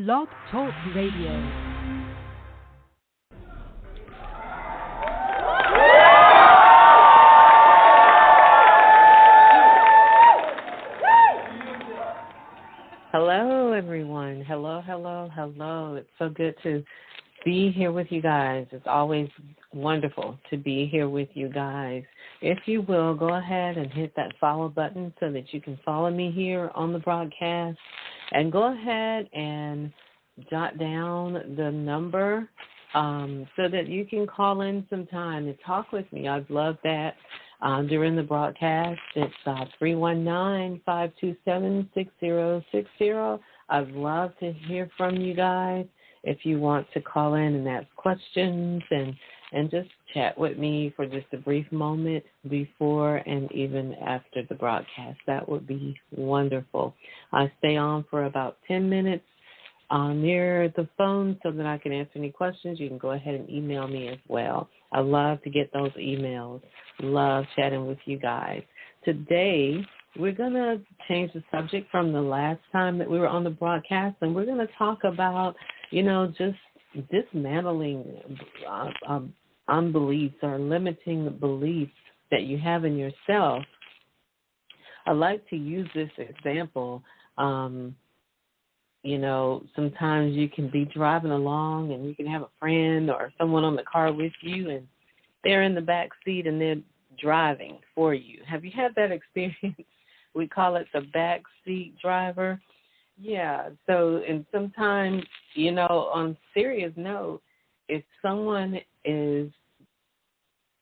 Blog Talk Radio. Hello, everyone. Hello, hello, hello. It's so good to be here with you guys. It's always wonderful to be here with you guys. If you will, go ahead and hit that follow button so that you can follow me here on the broadcast. And go ahead and jot down the number so that you can call in sometime and talk with me. I'd love that. During the broadcast, it's 319-527-6060. I'd love to hear from you guys if you want to call in and ask questions and just chat with me for just a brief moment before and even after the broadcast. That would be wonderful. I stay on for about 10 minutes near the phone so that I can answer any questions. You can go ahead and email me as well. I love to get those emails. Love chatting with you guys. Today, we're going to change the subject from the last time that we were on the broadcast, and we're going to talk about, just dismantling unbeliefs or limiting the beliefs that you have in yourself. I like to use this example. Sometimes you can be driving along and you can have a friend or someone on the car with you, and they're in the back seat and they're driving for you. Have you had that experience? We call it the backseat driver. Yeah. So, and sometimes, on a serious note, if someone is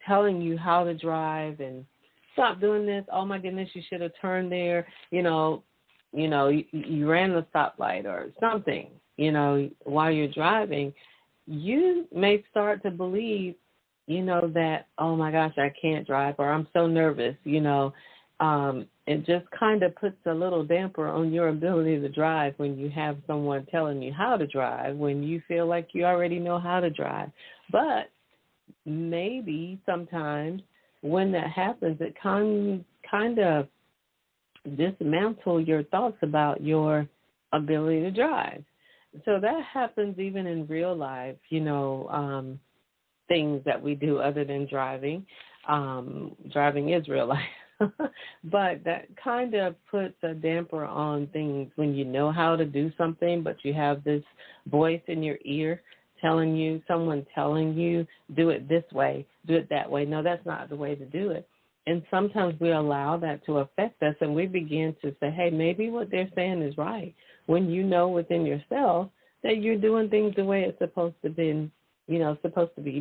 telling you how to drive and stop doing this, oh my goodness, you should have turned there, you ran the stoplight or something, while you're driving, you may start to believe, that, oh my gosh, I can't drive, or I'm so nervous, it just kind of puts a little damper on your ability to drive when you have someone telling you how to drive, when you feel like you already know how to drive. But maybe sometimes when that happens, it kind of dismantle your thoughts about your ability to drive. So that happens even in real life, things that we do other than driving. Driving is real life. But that kind of puts a damper on things when you know how to do something, but you have this voice in your ear someone telling you, do it this way, do it that way. No, that's not the way to do it. And sometimes we allow that to affect us, and we begin to say, hey, maybe what they're saying is right, when you know within yourself that you're doing things the way it's supposed to be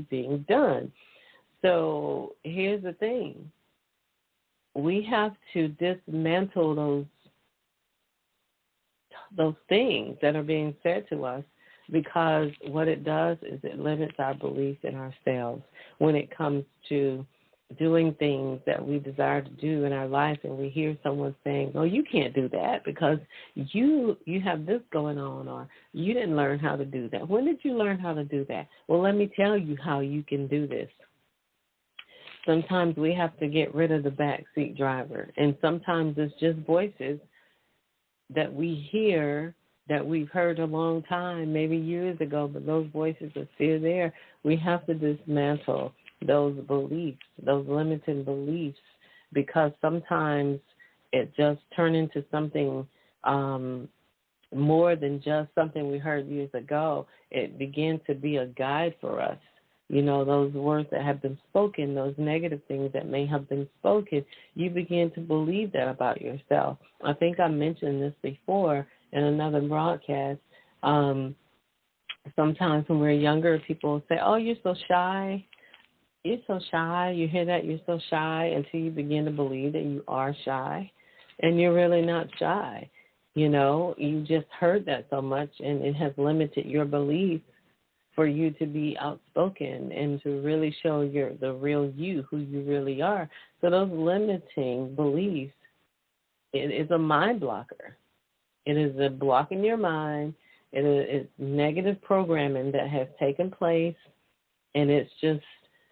being done. So here's the thing. We have to dismantle those things that are being said to us, because what it does is it limits our belief in ourselves when it comes to doing things that we desire to do in our life, and we hear someone saying, oh, you can't do that because you have this going on, or you didn't learn how to do that. When did you learn how to do that? Well, let me tell you how you can do this. Sometimes we have to get rid of the backseat driver, and sometimes it's just voices that we hear that we've heard a long time, maybe years ago, but those voices are still there. We have to dismantle those beliefs, those limiting beliefs, because sometimes it just turns into something more than just something we heard years ago. It began to be a guide for us. Those words that have been spoken, those negative things that may have been spoken, you begin to believe that about yourself. I think I mentioned this before in another broadcast. Sometimes when we're younger, people say, oh, you're so shy. You're so shy. You hear that, you're so shy, until you begin to believe that you are shy, and you're really not shy. You just heard that so much, and it has limited your belief for you to be outspoken and to really show the real you, who you really are. So those limiting beliefs, it is a mind blocker. It is a block in your mind. It's negative programming that has taken place, and it's just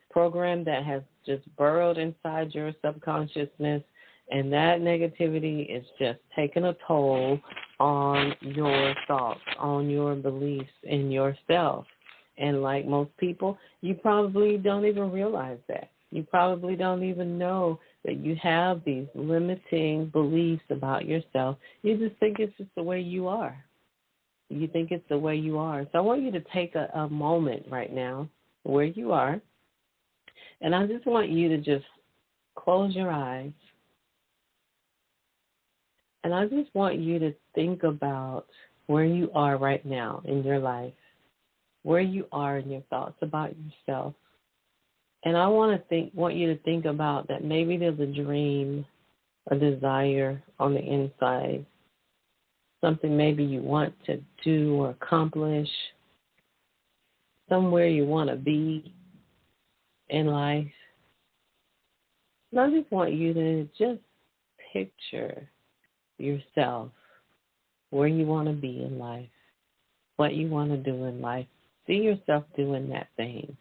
program that has just burrowed inside your subconsciousness, and that negativity is just taking a toll on your thoughts, on your beliefs in yourself. And like most people, you probably don't even realize that. You probably don't even know that you have these limiting beliefs about yourself. You just think it's just the way you are. You think it's the way you are. So I want you to take a moment right now where you are, and I just want you to just close your eyes, and I just want you to think about where you are right now in your life, where you are in your thoughts about yourself. And I want you to think about that maybe there's a dream, a desire on the inside, something maybe you want to do or accomplish, somewhere you want to be in life. And I just want you to just picture yourself, where you want to be in life, what you want to do in life. See yourself doing that thing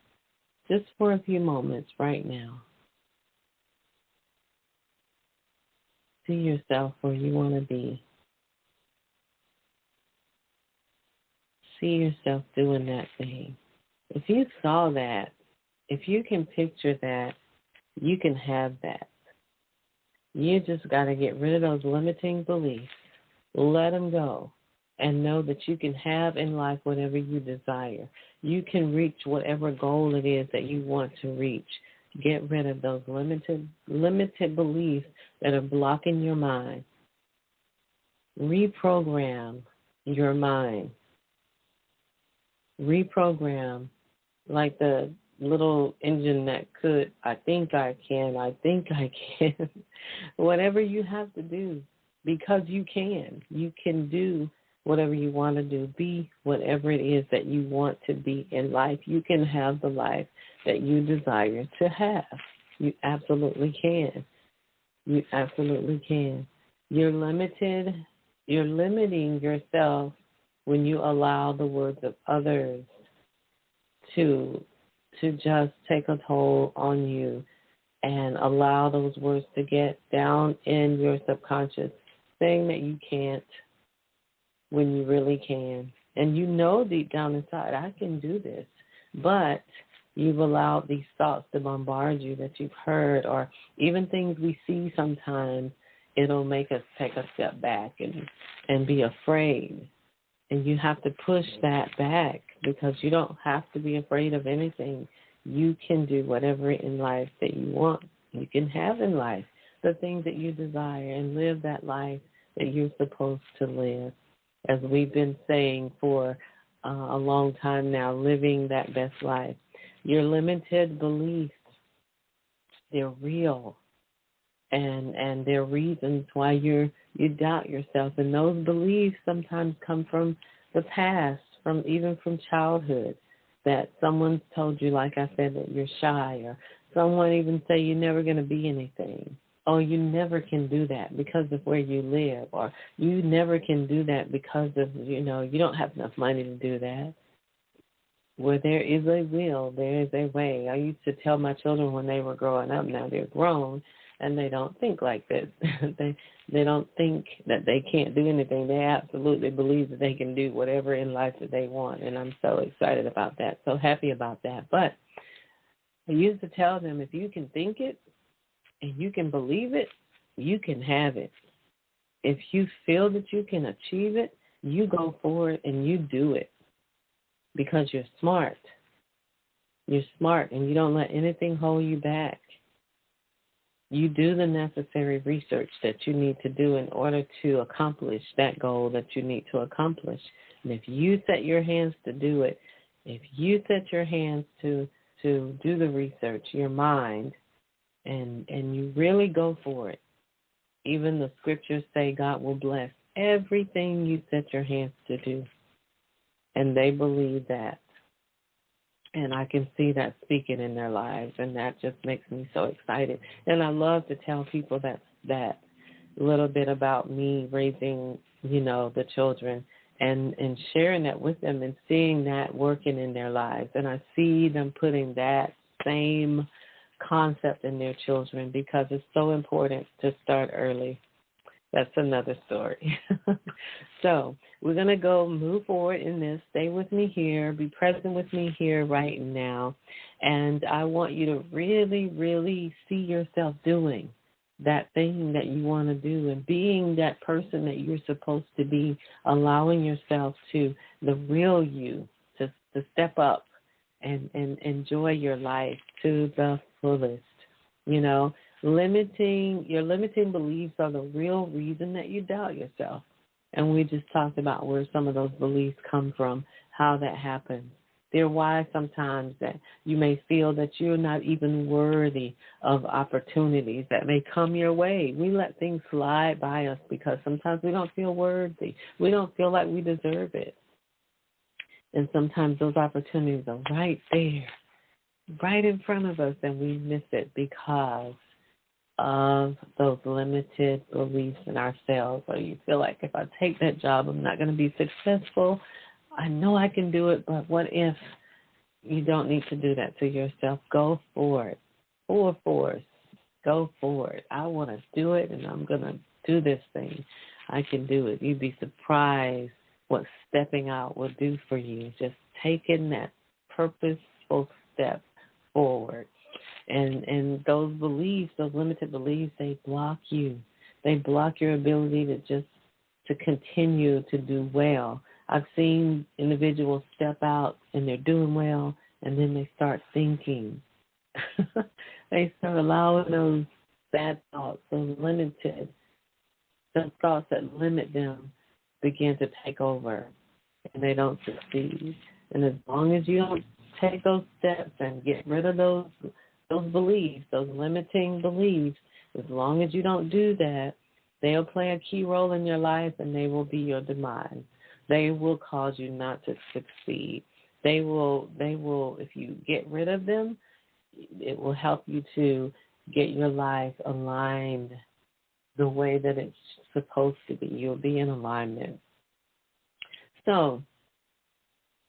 just for a few moments right now. See yourself where you want to be. See yourself doing that thing. If you saw that, if you can picture that, you can have that. You just got to get rid of those limiting beliefs. Let them go. And know that you can have in life whatever you desire. You can reach whatever goal it is that you want to reach. Get rid of those limited beliefs that are blocking your mind. Reprogram your mind. Reprogram like the little engine that could, I think I can. Whatever you have to do, because you can. You can do whatever you want to do. Be whatever it is that you want to be in life. You can have the life that you desire to have. You absolutely can. You absolutely can. You're limited. You're limiting yourself when you allow the words of others to just take a toll on you and allow those words to get down in your subconscious, saying that you can't when you really can. And you know deep down inside, I can do this. But you've allowed these thoughts to bombard you that you've heard, or even things we see sometimes, it'll make us take a step back and be afraid. And you have to push that back, because you don't have to be afraid of anything. You can do whatever in life that you want. You can have in life the things that you desire and live that life that you're supposed to live. As we've been saying for a long time now, living that best life. Your limited beliefs, they're real. And there are reasons why you doubt yourself. And those beliefs sometimes come from the past, even from childhood, that someone's told you, like I said, that you're shy, or someone even say you're never going to be anything. Oh, you never can do that because of where you live, or you never can do that because of, you don't have enough money to do that. Where there is a will, there is a way. I used to tell my children when they were growing up, now they're grown, and they don't think like this. They don't think that they can't do anything. They absolutely believe that they can do whatever in life that they want, and I'm so excited about that, so happy about that. But I used to tell them, if you can think it and you can believe it, you can have it. If you feel that you can achieve it, you go for it and you do it, because you're smart. You're smart, and you don't let anything hold you back. You do the necessary research that you need to do in order to accomplish that goal that you need to accomplish. And if you set your hands to do it, if you set your hands to do the research, your mind, and you really go for it, even the scriptures say God will bless everything you set your hands to do. And they believe that. And I can see that speaking in their lives, and that just makes me so excited. And I love to tell people that little bit about me raising, the children, and sharing that with them and seeing that working in their lives. And I see them putting that same concept in their children, because it's so important to start early. That's another story. So we're going to go move forward in this. Stay with me here. Be present with me here right now. And I want you to really, really see yourself doing that thing that you want to do and being that person that you're supposed to be, allowing yourself to, the real you, to step up and enjoy your life to the fullest. You know, your limiting beliefs are the real reason that you doubt yourself. And we just talked about where some of those beliefs come from, how that happens. They're why sometimes that you may feel that you're not even worthy of opportunities that may come your way. We let things slide by us because sometimes we don't feel worthy. We don't feel like we deserve it. And sometimes those opportunities are right there, right in front of us, and we miss it because of those limited beliefs in ourselves. Or you feel like if I take that job, I'm not going to be successful. I know I can do it, but what if? You don't need to do that to yourself. Go for it. Full force. Go for it. I want to do it, and I'm going to do this thing. I can do it. You'd be surprised what stepping out will do for you. Just taking that purposeful step forward. And those beliefs, those limited beliefs, they block you. They block your ability to continue to do well. I've seen individuals step out and they're doing well, and then they start thinking. They start allowing those bad thoughts, those thoughts that limit them begin to take over, and they don't succeed. And as long as you don't take those steps and get rid of those beliefs, those limiting beliefs, as long as you don't do that, they'll play a key role in your life, and they will be your demise. They will cause you not to succeed. They will, if you get rid of them, it will help you to get your life aligned the way that it's supposed to be. You'll be in alignment. So,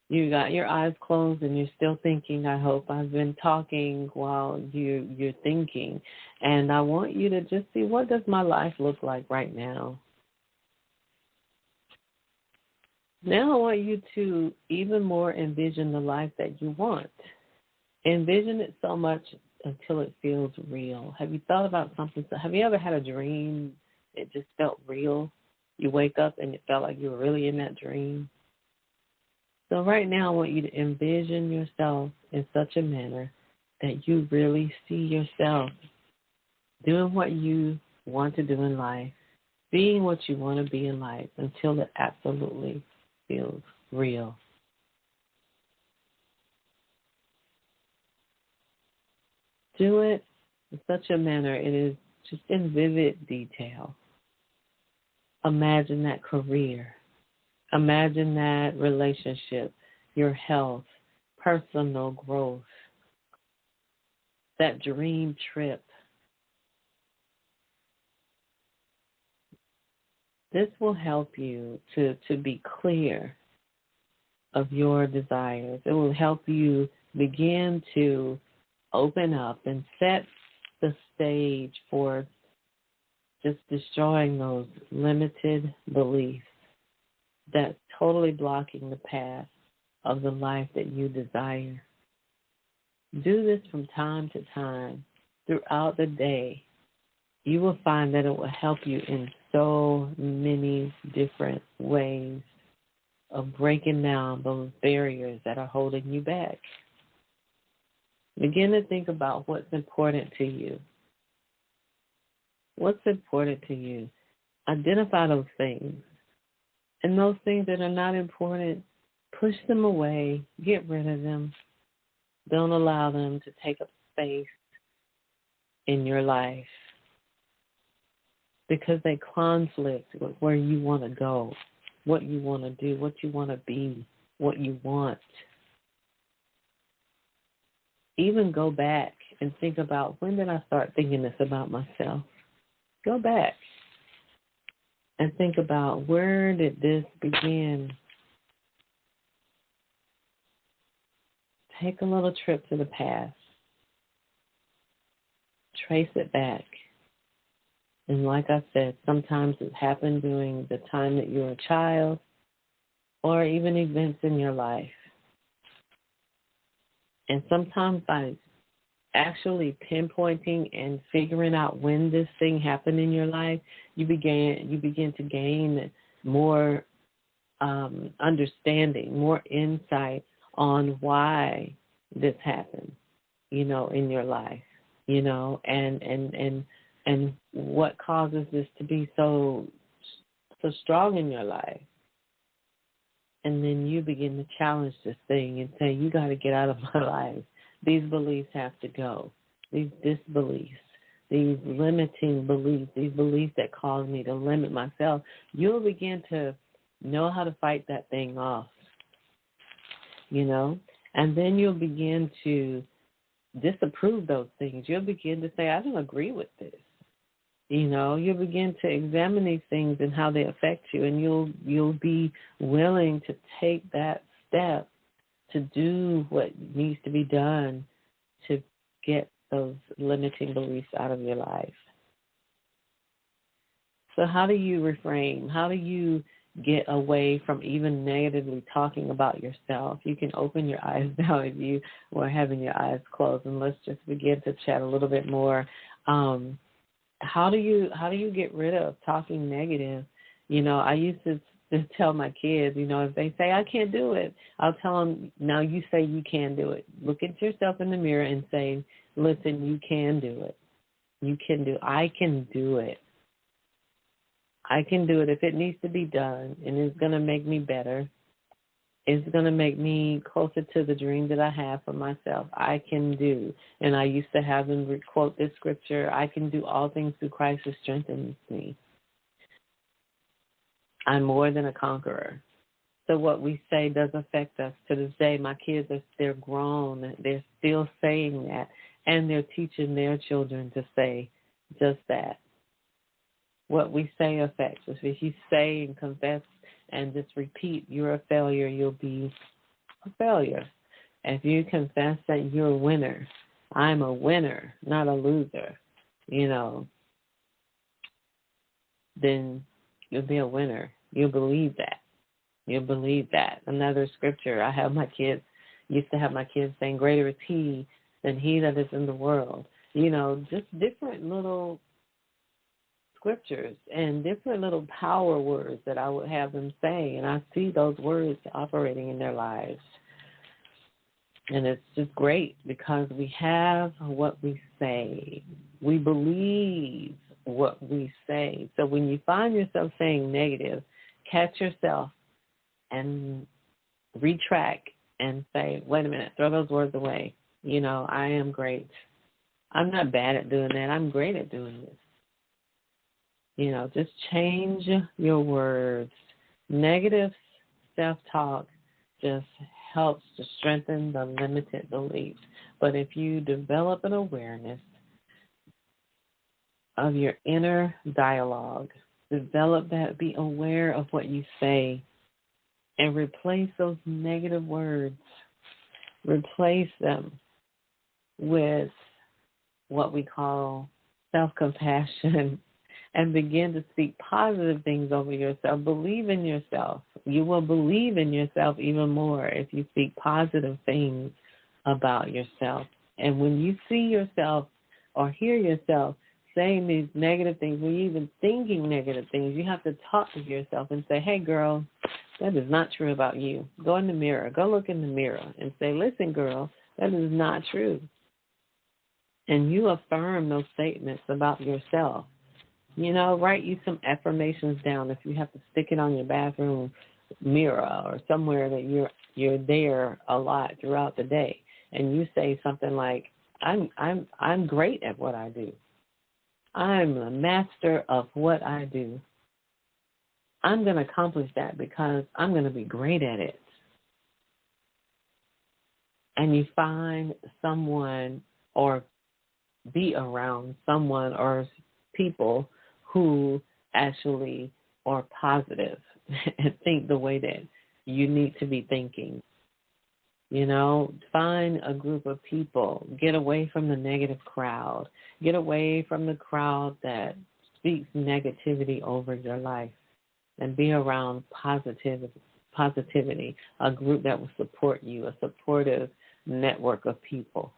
you got your eyes closed and you're still thinking, I hope. I've been talking while you're thinking. And I want you to just see, what does my life look like right now? Now I want you to even more envision the life that you want. Envision it so much until it feels real. Have you thought about something? Have you ever had a dream that just felt real? You wake up and it felt like you were really in that dream. So right now I want you to envision yourself in such a manner that you really see yourself doing what you want to do in life, being what you want to be in life until it absolutely feels real. Do it in such a manner it is just in vivid detail. Imagine that career. Imagine that relationship, your health, personal growth, that dream trip. This will help you to be clear of your desires. It will help you begin to open up and set the stage for just destroying those limited beliefs that's totally blocking the path of the life that you desire. Do this from time to time throughout the day. You will find that it will help you in so many different ways of breaking down those barriers that are holding you back. Begin to think about what's important to you. What's important to you? Identify those things. And those things that are not important, push them away. Get rid of them. Don't allow them to take up space in your life, because they conflict with where you want to go, what you want to do, what you want to be, what you want. Even go back and think about, when did I start thinking this about myself? Go back and think about, where did this begin? Take a little trip to the past. Trace it back. And like I said, sometimes it happened during the time that you were a child or even events in your life. And sometimes by actually pinpointing and figuring out when this thing happened in your life, you begin to gain more understanding, more insight on why this happened, in your life, and what causes this to be so strong in your life. And then you begin to challenge this thing and say, you got to get out of my life. These beliefs have to go. These disbeliefs, these limiting beliefs, these beliefs that cause me to limit myself, you'll begin to know how to fight that thing off, and then you'll begin to disapprove those things. You'll begin to say, I don't agree with this. You'll begin to examine these things and how they affect you, and you'll be willing to take that step to do what needs to be done to get those limiting beliefs out of your life. So how do you reframe? How do you get away from even negatively talking about yourself? You can open your eyes now if you were having your eyes closed, and let's just begin to chat a little bit more. How do you get rid of talking negative? I used to tell my kids, if they say, I can't do it, I'll tell them, now you say you can do it. Look at yourself in the mirror and say, listen, you can do it. You can do it. I can do it. I can do it if it needs to be done, and it's going to make me better. It's going to make me closer to the dream that I have for myself. I can do. And I used to have them quote this scripture, I can do all things through Christ who strengthens me. I'm more than a conqueror. So what we say does affect us. To this day, my kids, they're grown. They're still saying that, and they're teaching their children to say just that. What we say affects us. If you say and confess and just repeat, you're a failure, you'll be a failure. If you confess that you're a winner, I'm a winner, not a loser, then you'll be a winner. You'll believe that. You'll believe that. Another scripture, used to have my kids saying, greater is he than he that is in the world. Just different little scriptures and different little power words that I would have them say, and I see those words operating in their lives. And it's just great because we have what we say. We believe what we say. So when you find yourself saying negative, catch yourself and retract and say, wait a minute, throw those words away. I am great. I'm not bad at doing that. I'm great at doing this. Just change your words. Negative self-talk just helps to strengthen the limited beliefs. But if you develop an awareness of your inner dialogue, develop that, be aware of what you say, and replace those negative words. Replace them with what we call self-compassion, and begin to speak positive things over yourself. Believe in yourself. You will believe in yourself even more if you speak positive things about yourself. And when you see yourself or hear yourself saying these negative things, when you're even thinking negative things, you have to talk to yourself and say, hey, girl, that is not true about you. Go in the mirror. Go look in the mirror and say, listen, girl, that is not true. And you affirm those statements about yourself. Write you some affirmations down if you have to stick it on your bathroom mirror or somewhere that you're there a lot throughout the day. And you say something like, I'm great at what I do. I'm a master of what I do. I'm going to accomplish that because I'm going to be great at it. And you find someone or be around someone or people who actually are positive and think the way that you need to be thinking. Find a group of people. Get away from the negative crowd. Get away from the crowd that speaks negativity over your life, and be around positivity, a group that will support you, a supportive network of people.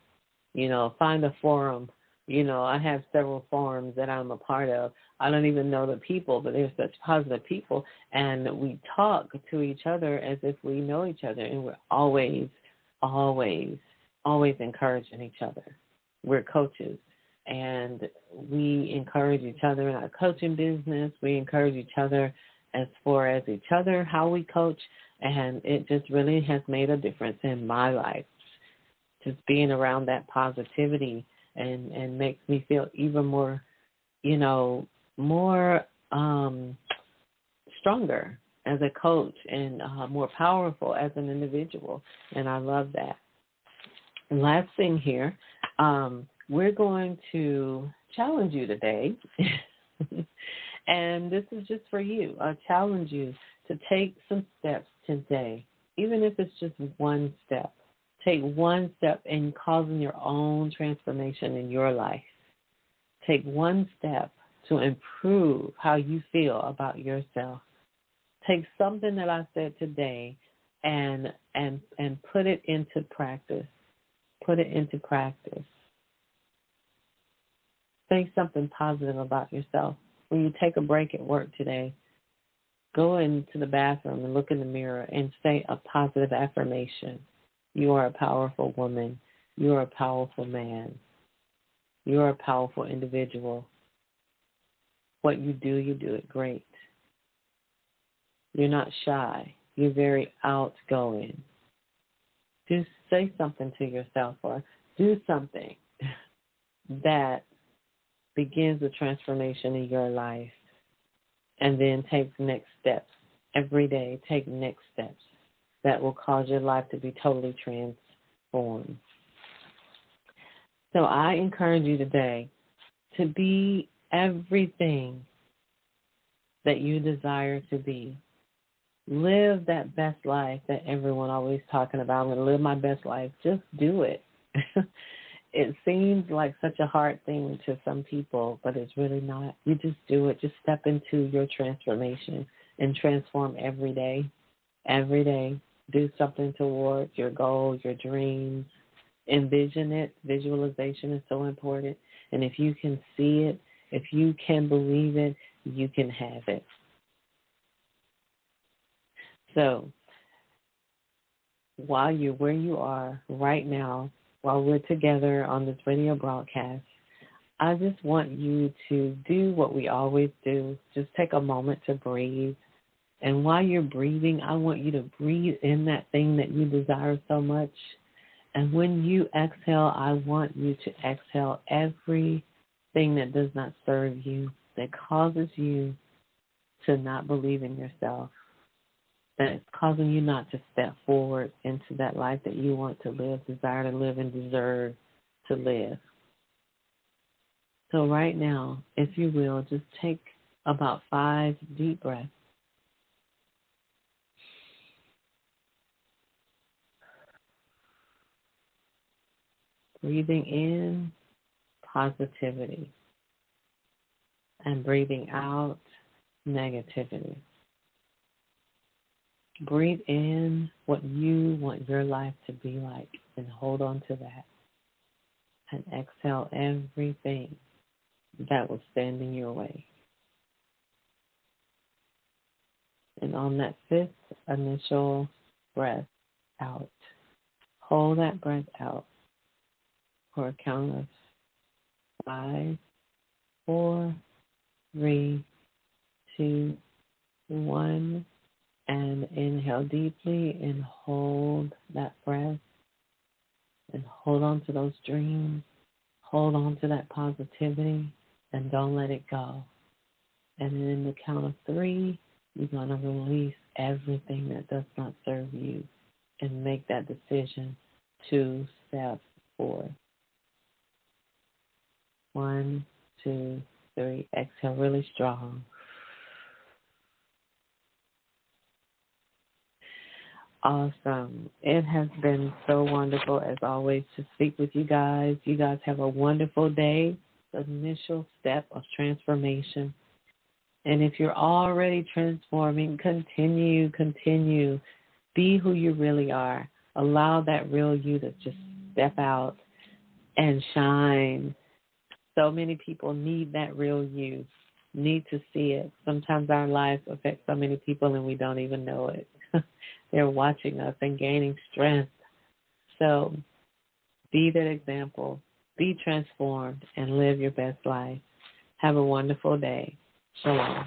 Find a forum. I have several forums that I'm a part of. I don't even know the people, but they're such positive people, and we talk to each other as if we know each other, and we're always, always, always encouraging each other. We're coaches, and we encourage each other in our coaching business. We encourage each other as far as each other, how we coach, and it just really has made a difference in my life. Just being around that positivity and makes me feel even more, stronger as a coach and more powerful as an individual, and I love that. And last thing here, we're going to challenge you today, and this is just for you. I challenge you to take some steps today, even if it's just one step. Take one step in causing your own transformation in your life. Take one step to improve how you feel about yourself. Take something that I said today and put it into practice. Put it into practice. Say something positive about yourself. When you take a break at work today, go into the bathroom and look in the mirror and say a positive affirmation. You are a powerful woman. You are a powerful man. You are a powerful individual. What you do it great. You're not shy. You're very outgoing. Just say something to yourself or do something that begins the transformation in your life, and then take next steps. Every day, take next steps that will cause your life to be totally transformed. So I encourage you today to be everything that you desire to be. Live that best life that everyone always talking about. I'm going to live my best life. Just do it. It seems like such a hard thing to some people, but it's really not. You just do it. Just step into your transformation and transform every day. Every day. Do something towards your goals, your dreams. Envision it. Visualization is so important. And if you can see it, if you can believe it, you can have it. So while you're where you are right now, while we're together on this radio broadcast, I just want you to do what we always do. Just take a moment to breathe. And while you're breathing, I want you to breathe in that thing that you desire so much. And when you exhale, I want you to exhale everything that does not serve you, that causes you to not believe in yourself, that is causing you not to step forward into that life that you want to live, desire to live, and deserve to live. So right now, if you will, just take about 5 deep breaths. Breathing in positivity and breathing out negativity. Breathe in what you want your life to be like and hold on to that. And exhale everything that will stand in your way. And on that 5th initial breath out, hold that breath out for a count of 5, 4, 3, 2, 1. And inhale deeply and hold that breath and hold on to those dreams. Hold on to that positivity and don't let it go. And then in the count of 3, you're going to release everything that does not serve you and make that decision to step forward. 1, 2, 3. Exhale really strong. Awesome. It has been so wonderful, as always, to speak with you guys. You guys have a wonderful day. initial step of transformation. And if you're already transforming, continue. Be who you really are. Allow that real you to just step out and shine. So many people need that real you, need to see it. Sometimes our lives affect so many people and we don't even know it. They're watching us and gaining strength. So be that example. Be transformed and live your best life. Have a wonderful day. Shalom.